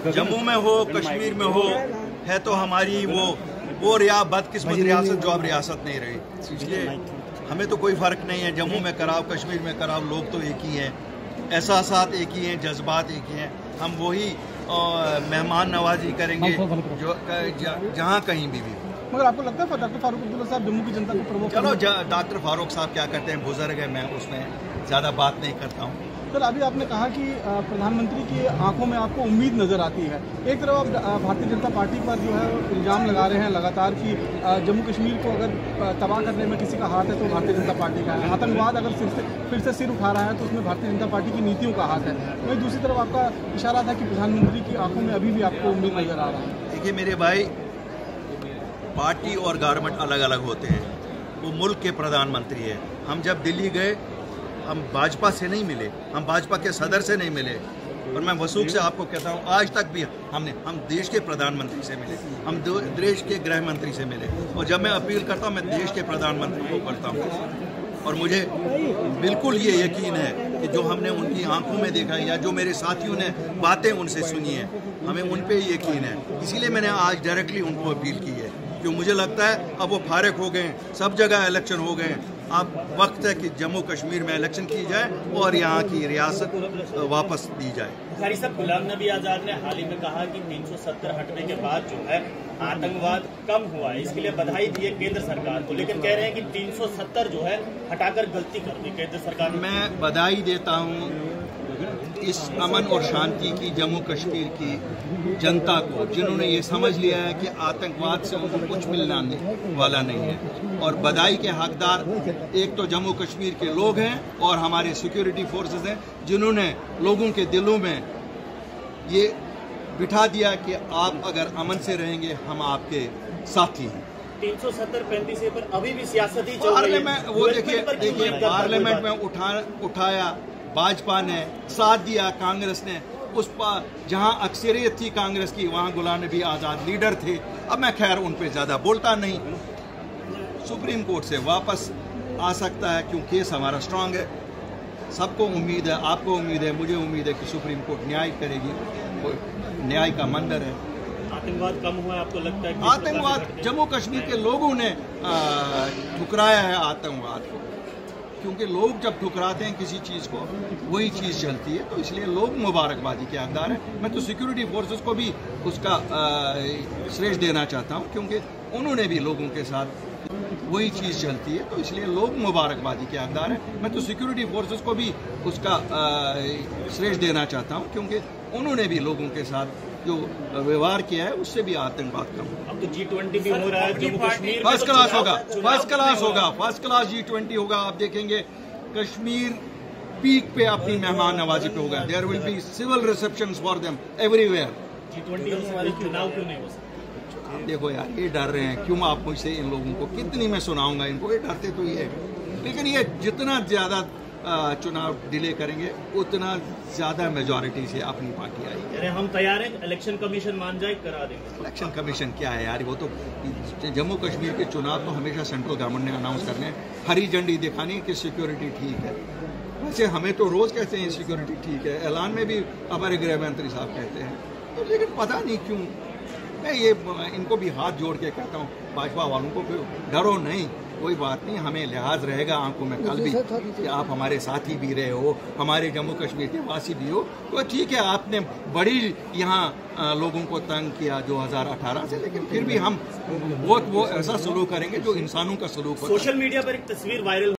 जम्मू में हो, कश्मीर में हो, है तो हमारी वो बदकिस्मत रियासत जो अब रियासत नहीं रही। इसलिए हमें तो कोई फ़र्क नहीं है, जम्मू में कराओ, कश्मीर में कराओ, लोग तो एक ही हैं, एहसासात एक ही हैं, जज्बात एक ही हैं। हम वही मेहमान नवाजी करेंगे जो जहाँ कहीं भी। मगर आपको लगता है डॉक्टर फारूक अब्दुल्ला साहब जम्मू की जनता को प्रवोक? चलो डॉक्टर फारूक साहब क्या करते हैं, बुजुर्ग है, मैं उसमें ज़्यादा बात नहीं करता हूँ। सर, अभी आपने कहा कि प्रधानमंत्री की आंखों में आपको उम्मीद नजर आती है। एक तरफ आप भारतीय जनता पार्टी पर जो है इल्ज़ाम लगा रहे हैं लगातार कि जम्मू कश्मीर को अगर तबाह करने में किसी का हाथ है तो भारतीय जनता पार्टी का है। आतंकवाद अगर फिर से सिर उठा रहा है तो उसमें भारतीय जनता पार्टी की नीतियों का हाथ है। वहीं दूसरी तरफ आपका इशारा था कि प्रधानमंत्री की आंखों में अभी भी आपको उम्मीद नजर आ रहा है। देखिए मेरे भाई, पार्टी और गवर्नमेंट अलग अलग होते हैं। वो मुल्क के प्रधानमंत्री है। हम जब दिल्ली गए, हम भाजपा से नहीं मिले, हम भाजपा के सदर से नहीं मिले, और मैं वसूख से आपको कहता हूँ आज तक भी हम देश के प्रधानमंत्री से मिले, हम देश के गृह मंत्री से मिले। और जब मैं अपील करता हूँ, मैं देश के प्रधानमंत्री को करता हूँ। और मुझे बिल्कुल ये यकीन है कि जो हमने उनकी आंखों में देखा है या जो मेरे साथियों ने बातें उनसे सुनी हैं, हमें उन पे यकीन है। इसीलिए मैंने आज डायरेक्टली उनको अपील की है, क्यों मुझे लगता है अब वो फारिग हो गए, सब जगह इलेक्शन हो गए। अब वक्त है कि जम्मू कश्मीर में इलेक्शन की जाए और यहाँ की रियासत वापस दी जाए। बुखारी साहब, गुलाम नबी आज़ाद ने हाल ही में कहा कि 370 हटने के बाद जो है आतंकवाद कम हुआ है, इसके लिए बधाई दी है केंद्र सरकार को, लेकिन कह रहे हैं कि 370 जो है हटाकर गलती कर दी केंद्र सरकार ने। मैं बधाई देता हूँ इस अमन और शांति की जम्मू कश्मीर की जनता को, जिन्होंने ये समझ लिया है कि आतंकवाद से उनको कुछ मिलने वाला नहीं है। और बधाई के हकदार एक तो जम्मू कश्मीर के लोग हैं और हमारे सिक्योरिटी फोर्सेस हैं, जिन्होंने लोगों के दिलों में ये बिठा दिया कि आप अगर अमन से रहेंगे, हम आपके साथी हैं। 370-35 पर अभी भी सियासत ही चल रही है। वो देखिए पार्लियामेंट में उठाया भाजपा ने, साथ दिया कांग्रेस ने। उस पर जहां अक्सरियत थी कांग्रेस की, वहां गुलाम नबी आज़ाद लीडर थे। अब मैं खैर उन पे ज़्यादा बोलता नहीं। सुप्रीम कोर्ट से वापस आ सकता है, क्योंकि केस हमारा स्ट्रांग है। सबको उम्मीद है, आपको उम्मीद है, मुझे उम्मीद है कि सुप्रीम कोर्ट न्याय करेगी। न्याय का मंदिर है। आतंकवाद कम हुआ है, आपको लगता है? आतंकवाद जम्मू कश्मीर के लोगों ने ठुकराया है आतंकवाद को, क्योंकि लोग जब ठुकराते हैं किसी चीज़ को, वही चीज़ चलती है। तो इसलिए लोग मुबारकबादी के हकदार हैं। मैं तो सिक्योरिटी फोर्सेस को भी उसका श्रेय देना चाहता हूं, क्योंकि उन्होंने भी लोगों के साथ वही चीज़ चलती है। तो इसलिए लोग मुबारकबादी के हकदार हैं। मैं तो सिक्योरिटी फोर्सेस को भी उसका श्रेय देना चाहता हूं, क्योंकि उन्होंने भी लोगों के साथ जो व्यवहार किया है, उससे भी आतंकवाद कम। अब तो G20 भी हो रहा है जम्मू कश्मीर, फर्स्ट क्लास होगा, फर्स्ट क्लास होगा, फर्स्ट क्लास G20 होगा। आप देखेंगे कश्मीर पीक पे अपनी मेहमान नवाजी पे होगा। There will be civil receptions for them everywhere. G20 होने वाले चुनाव क्यों नहीं हो सकते? देखो यार, ये डर रहे हैं। क्यों आप मुझसे इन लोगों को कितनी मैं सुनाऊंगा इनको, ये डरते तो ये है। लेकिन ये जितना ज्यादा चुनाव डिले करेंगे, उतना ज्यादा मेजॉरिटी से अपनी पार्टी आएगी। अरे हम तैयार हैं, इलेक्शन कमीशन मान जाए करा देंगे। इलेक्शन कमीशन क्या है यार, वो तो जम्मू कश्मीर के चुनाव तो हमेशा सेंट्रल गवर्नमेंट ने अनाउंस करने हैं, हरी झंडी दिखानी कि सिक्योरिटी ठीक है। वैसे हमें तो रोज कहते हैं सिक्योरिटी ठीक है, ऐलान में भी हमारे गृह मंत्री साहब कहते हैं। तो लेकिन पता नहीं क्यों, मैं ये इनको भी हाथ जोड़ के कहता हूँ, भाजपा वालों को डरो नहीं, कोई बात नहीं, हमें लिहाज रहेगा आंखों में कल भी कि आप हमारे साथी भी रहे हो, हमारे जम्मू कश्मीर के वासी भी हो। तो ठीक है, आपने बड़ी यहाँ लोगों को तंग किया 2018 से, लेकिन फिर भी हम वो ऐसा सलूक करेंगे जो इंसानों का सलूक होता है। सोशल मीडिया पर एक तस्वीर वायरल